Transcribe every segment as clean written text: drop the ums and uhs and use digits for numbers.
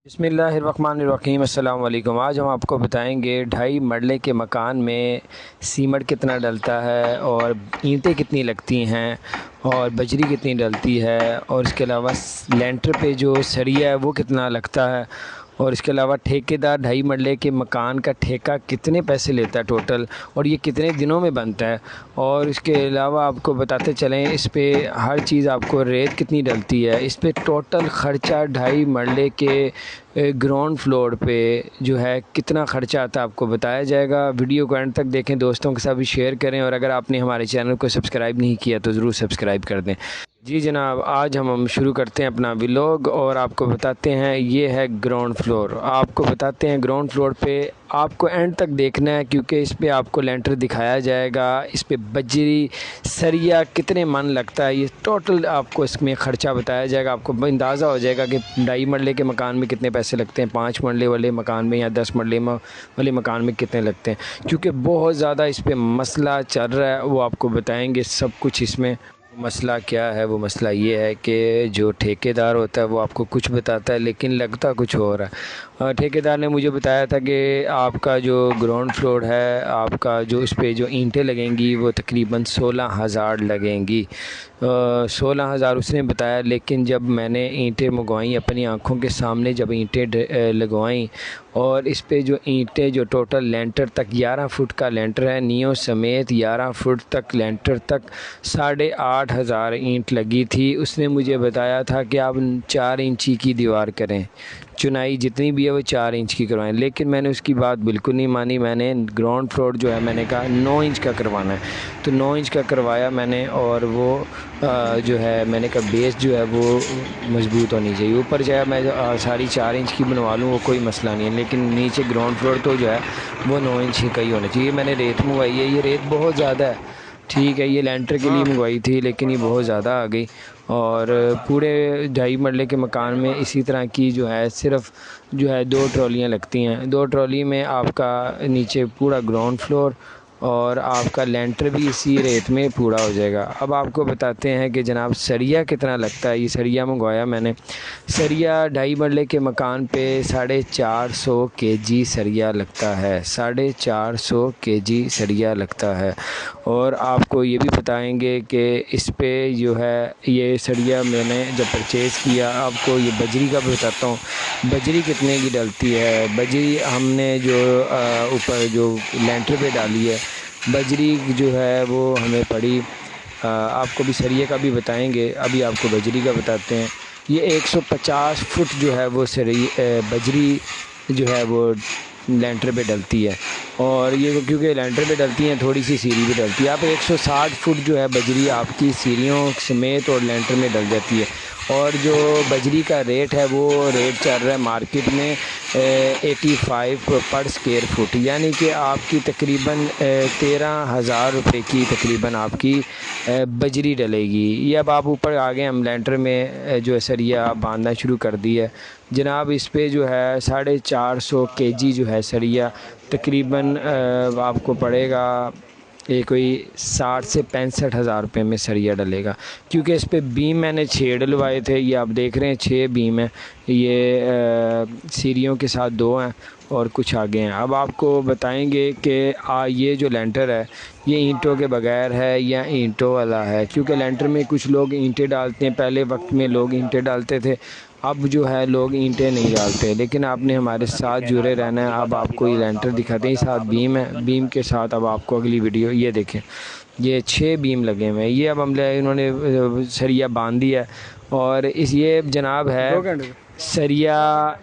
बिस्मिल्लाहिर्रहमानिर्रहीम। अस्सलाम वालेकुम। आज हम आपको बताएंगे 2.5 मरले के मकान में सीमेंट कितना डलता है और ईंटें कितनी लगती हैं और बजरी कितनी डलती है और इसके अलावा लेंटर पे जो सरिया है वो कितना लगता है और इसके अलावा ठेकेदार 2.5 मरले के मकान का ठेका कितने पैसे लेता है टोटल और ये कितने दिनों में बनता है। और इसके अलावा आपको बताते चलें इस पे हर चीज़ आपको रेत कितनी डलती है, इस पे टोटल ख़र्चा 2.5 मरले के ग्राउंड फ्लोर पे जो है कितना ख़र्चा आता है आपको बताया जाएगा। वीडियो को एंड तक देखें, दोस्तों के साथ भी शेयर करें और अगर आपने हमारे चैनल को सब्सक्राइब नहीं किया तो ज़रूर सब्सक्राइब कर दें। जी जनाब, आज हम शुरू करते हैं अपना व्लॉग और आपको बताते हैं ये है ग्राउंड फ्लोर। आपको बताते हैं ग्राउंड फ्लोर पे आपको एंड तक देखना है क्योंकि इस पे आपको लेंटर दिखाया जाएगा, इस पे बजरी सरिया कितने मन लगता है, ये टोटल आपको इसमें ख़र्चा बताया जाएगा। आपको अंदाज़ा हो जाएगा कि 2.5 मरले के मकान में कितने पैसे लगते हैं, 5 मरले वाले मकान में या 10 मरले वाले मकान में कितने लगते हैं। क्योंकि बहुत ज़्यादा इस पर मसला चल रहा है, वो आपको बताएँगे सब कुछ। इसमें मसला क्या है, वो मसला ये है कि जो ठेकेदार होता है वो आपको कुछ बताता है लेकिन लगता कुछ और है। ठेकेदार ने मुझे बताया था कि आपका जो ग्राउंड फ्लोर है, आपका जो इस पे जो ईंटें लगेंगी वो तकरीबन 16,000 लगेंगी। 16,000 उसने बताया, लेकिन जब मैंने ईंटें मंगवाई अपनी आँखों के सामने, जब ईंटें लगवाई और इस पे जो ईंटें जो टोटल लेंटर तक 11 फुट का लेंटर है, नियों समेत 11 फुट तक लेंटर तक 8,500 ईंट लगी थी। उसने मुझे बताया था कि आप 4 इंची की दीवार करें, चुनाई जितनी भी है वो 4 इंच की करवाएं, लेकिन मैंने उसकी बात बिल्कुल नहीं मानी। मैंने ग्राउंड फ्लोर जो है मैंने कहा 9 इंच का करवाना है, तो 9 इंच का करवाया मैंने। और वो जो है मैंने कहा बेस जो है वो मजबूत होनी चाहिए। ऊपर चाहे मैं सारी 4 इंच की बनवा लूँ वो कोई मसला नहीं है, लेकिन नीचे ग्राउंड फ्लोर तो जो है वो 9 इंच का ही होना चाहिए। मैंने रेत मंगवाई है, ये रेत बहुत ज़्यादा है, ठीक है, ये लेंटर के लिए मंगवाई थी लेकिन ये बहुत ज़्यादा आ गई। और पूरे 2.5 मरले के मकान में इसी तरह की जो है सिर्फ जो है 2 ट्रॉलियाँ लगती हैं। 2 ट्रॉली में आपका नीचे पूरा ग्राउंड फ्लोर और आपका लेंटर भी इसी रेत में पूरा हो जाएगा। अब आपको बताते हैं कि जनाब सरिया कितना लगता है। ये सरिया मंगवाया मैंने, सरिया 2.5 मरले के मकान पे 450 kg सरिया लगता है, 450 kg सरिया लगता है। और आपको ये भी बताएंगे कि इस पे जो है ये सरिया मैंने जब परचेज़ किया, आपको ये बजरी का भी बताता हूँ बजरी कितने की डलती है। बजरी हमने जो ऊपर जो लेंटर पे डाली है, बजरी जो है वो हमें पड़ी, आपको भी सरिये का भी बताएंगे, अभी आपको बजरी का बताते हैं। ये 150 फुट जो है वो बजरी जो है वो लेंटर पे डलती है। और ये क्योंकि लेंटर पे डलती हैं थोड़ी सी सीढ़ी भी डलती है, आप 160 फुट जो है बजरी आपकी सीढ़ियों समेत और लेंटर में डल जाती है। और जो बजरी का रेट है वो रेट चल रहा है मार्केट में 85 पर स्क्वायर फुट, यानी कि आपकी तकरीबन 13,000 रुपये की तकरीबन आपकी बजरी डलेगी। ये अब आप ऊपर आ गए, हम लेंटर में जो है सरिया बांधना शुरू कर दी है जनाब। इस पे जो है 450 kg जो है सरिया तकरीबन आपको पड़ेगा ये कोई 60 से 65,000 रुपये में सरिया डलेगा। क्योंकि इस पे बीम मैंने 6 डलवाए थे, ये आप देख रहे हैं 6 बीम हैं, ये सीढ़ियों के साथ 2 हैं और कुछ आगे हैं। अब आपको बताएंगे कि ये जो लेंटर है ये ईंटों के बगैर है या ईंटों वाला है। क्योंकि लेंटर में कुछ लोग ईंटें डालते हैं, पहले वक्त में लोग ईंटें डालते थे, अब जो है लोग ईंटें नहीं डालते। लेकिन आपने हमारे साथ जुड़े रहना है। अब आपको ये लेंटर दिखाते हैं, साथ बीम है, बीम के साथ अब आपको अगली वीडियो ये देखें, ये 6 बीम लगे हुए हैं। ये अब इन्होंने सरिया बांध दिया है और इस ये जनाब है सरिया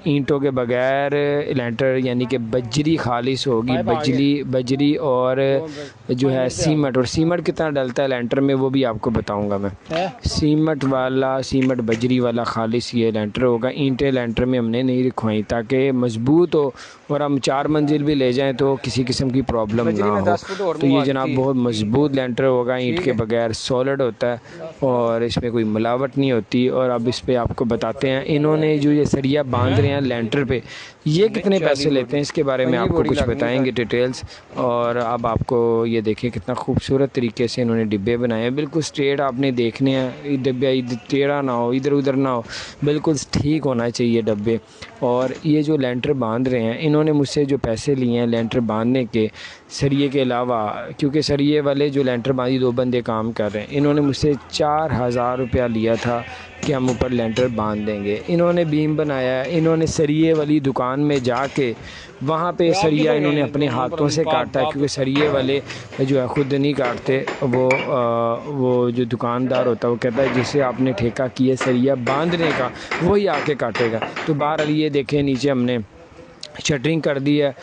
ईंटों के बगैर लेंटर, यानी कि बजरी खालिश होगी, बजरी और जो है सीमेंट। और सीमेंट कितना डलता है लेंटर में वो भी आपको बताऊंगा मैं। सीमेंट बजरी वाला खालिश ये लेंटर होगा। ईंटें लेंटर में हमने नहीं रखवाई ताकि मजबूत हो और हम 4 मंजिल भी ले जाएं तो किसी किस्म की प्रॉब्लम ना हो। तो ये जनाब बहुत मजबूत लेंटर होगा, ईंट के बगैर सॉलिड होता है और इसमें कोई मिलावट नहीं होती। और अब इस पे आपको बताते हैं इन्होंने जो ये सरिया बांध रहे हैं लेंटर पे ये कितने पैसे लेते हैं, इसके बारे में आपको कुछ बताएंगे डिटेल्स। और अब आपको ये देखिए कितना खूबसूरत तरीके से इन्होंने डिब्बे बनाए हैं, बिल्कुल स्ट्रेट आपने देखने हैं, डिब्बे टेढ़ा ना हो, इधर उधर ना हो, बिल्कुल ठीक होना चाहिए डब्बे। और ये जो लेंटर बांध रहे हैं इन्होंने मुझसे जो पैसे लिए हैं लेंटर बांधने के सरिये के अलावा, क्योंकि सरिये वाले जो लेंटर बांधी 2 बंदे काम कर रहे हैं, इन्होंने मुझसे 4000 रुपया लिया था कि हम ऊपर लेंटर बांध देंगे। इन्होंने बीम बनाया, इन्होंने सरिये वाली दुकान में जाके वहाँ पे सरिया इन्होंने अपने हाथों से काटा, क्योंकि सरिये वाले जो है ख़ुद नहीं काटते, वो जो दुकानदार होता है वो कहता है जिसे आपने ठेका किया सरिया बांधने का वही आके काटेगा। तो बहरहाल ये देखें नीचे हमने शटरिंग कर दी है।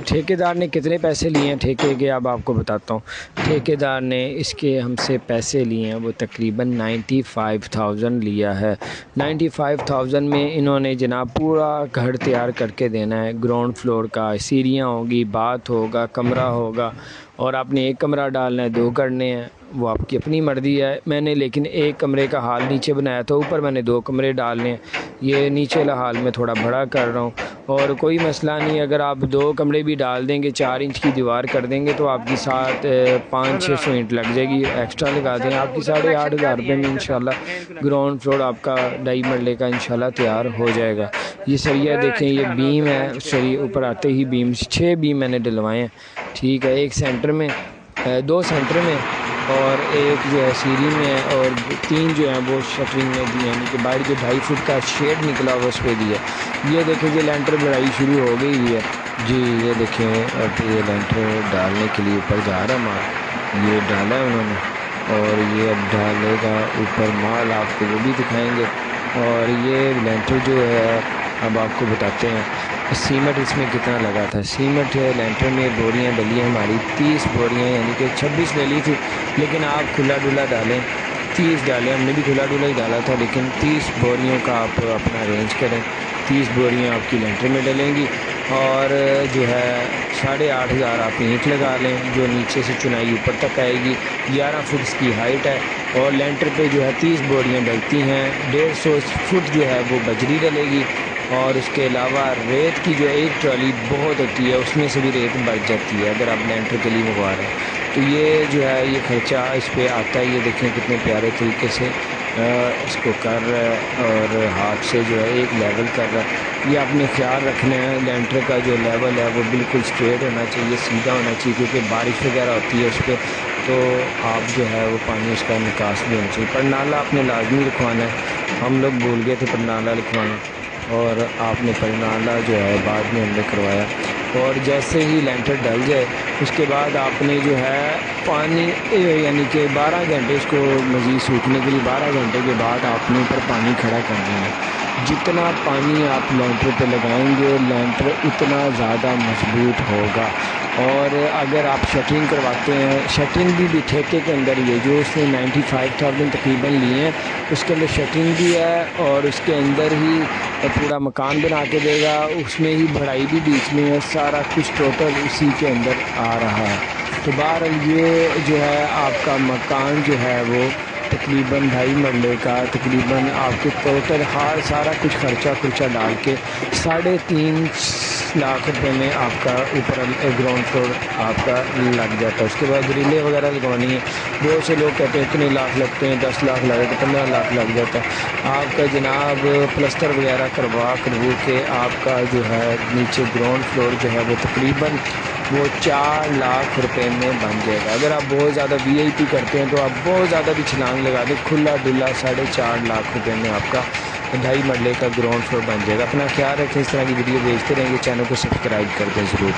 ठेकेदार ने कितने पैसे लिए हैं ठेके के अब आपको बताता हूँ। ठेकेदार ने इसके हमसे पैसे लिए हैं वो तकरीबन 95,000 लिया है। 95,000 में इन्होंने जनाब पूरा घर तैयार करके देना है। ग्राउंड फ्लोर का सीढ़ियाँ होगी, बाथ होगा, कमरा होगा, और आपने 1 कमरा डालना है, 2 करने हैं, वो आपकी अपनी मर्ज़ी है। मैंने लेकिन 1 कमरे का हाल नीचे बनाया था, ऊपर मैंने 2 कमरे डालने हैं। ये नीचे वाला हाल मैं थोड़ा बड़ा कर रहा हूँ और कोई मसला नहीं। अगर आप 2 कमरे भी डाल देंगे, 4 इंच की दीवार कर देंगे तो आपकी 500-600 ईंट लग जाएगी। एक्स्ट्रा लगा दें आपकी 8,500 रुपये में इंशाल्लाह ग्राउंड फ्लोर आपका 2.5 मरले का इंशाल्लाह तैयार हो जाएगा। ये सरिया देखें, ये बीम है, सरिया ऊपर आते ही बीम 6 बीम मैंने डलवाए हैं, ठीक है। 1 सेंटर में, 2 सेंटर में और 1 जो है सीढ़ी में है, और 3 जो है वो शटरिंग में दी, यानी कि बाहर जो 2.5 फुट का शेड निकला हुआ उस पर दिया। ये देखें कि लेंटर बढ़ाई शुरू हो गई है जी। ये देखें अब ये लेंटर डालने के लिए ऊपर जा रहा माल, ये डाला है उन्होंने और ये अब डालेगा ऊपर माल, आपको वो भी दिखाएंगे। और ये लेंटर जो है अब आपको बताते हैं सीमेंट इसमें कितना लगा था। सीमेंट लेंटर में बोरियां डली हैं हमारी 30 बोरियां, यानी कि 26 डली थी, लेकिन आप खुला डुला डालें 30 डालें। हमने भी खुला डुला ही डाला था, लेकिन 30 बोरियों का आप अपना अरेंज करें। 30 बोरियां आपकी लेंटर में डलेंगी और जो है 8,500 आप ईंट लगा लें जो नीचे से चुनाई ऊपर तक आएगी। 11 फुट इसकी हाइट है और लेंटर पे जो है 30 बोरियां डलती हैं। 150 फुट जो है वो बजरी डलेगी और उसके अलावा रेत की जो 1 ट्रॉली बहुत होती है, उसमें से भी रेत बढ़ जाती है अगर आप लेंटर के लिए मंगवा रहे हैं। तो ये जो है ये ख़र्चा इस पर आता है। ये देखें कितने प्यारे तरीके से इसको कर रहा है और हाथ से जो है एक लेवल कर रहा है। ये आपने ख्याल रखना है, लेंटर का जो लेवल है वो बिल्कुल स्ट्रेट होना चाहिए, सीधा होना चाहिए, क्योंकि बारिश वगैरह होती है उस पर, तो आप जो है वो पानी उसका निकास भी होना चाहिए। परनाला आपने लाजमी लिखवाना है, हम लोग भूल गए थे परनाला लिखवाना और आपने परनाला जो है बाद में हमने करवाया। और जैसे ही लेंटर डल जाए उसके बाद आपने जो है पानी यानी कि 12 घंटे इसको मज़ीद सूखने के लिए 12 घंटे के बाद आपने ऊपर पानी खड़ा कर देना है। जितना पानी आप लेंटर पे लगाएंगे लेंटर उतना ज़्यादा मजबूत होगा। और अगर आप शटरिंग करवाते हैं, शटरिंग भी ठेके के अंदर ही है, जो उसने 95,000 तकरीबन लिए हैं उसके अंदर शटरिंग भी है और उसके अंदर ही पूरा मकान बना के देगा, उसमें ही बढ़ाई भी बीच में है, सारा कुछ टोटल उसी के अंदर आ रहा है। तो बहरहाल ये जो है आपका मकान जो है वो तकरीबन 2.5 मरले का तकरीबन आपके टोटल हार सारा कुछ खर्चा डाल के 3.5 लाख रुपए में आपका ऊपर ग्राउंड फ्लोर आपका लग जाता है। उसके बाद ग्रिलें वगैरह लगवानी है, बहुत से लोग कहते हैं इतने लाख लगते हैं, 10 लाख लगे तो 15 लाख लग जाता है। आपका जनाब प्लस्तर वगैरह करवा के आपका जो है नीचे ग्राउंड फ्लोर जो है वो तकरीबन वो 4 लाख रुपए में बन जाएगा। अगर आप बहुत ज़्यादा VIP करते हैं तो आप बहुत ज़्यादा भी छलांग लगा दें, खुला डुला 4.5 लाख रुपए में आपका 2.5 मरले का ग्राउंड फ्लोर बन जाएगा। अपना ख्याल रखें, इस तरह की वीडियो भेजते रहेंगे, चैनल को सब्सक्राइब कर दें ज़रूर।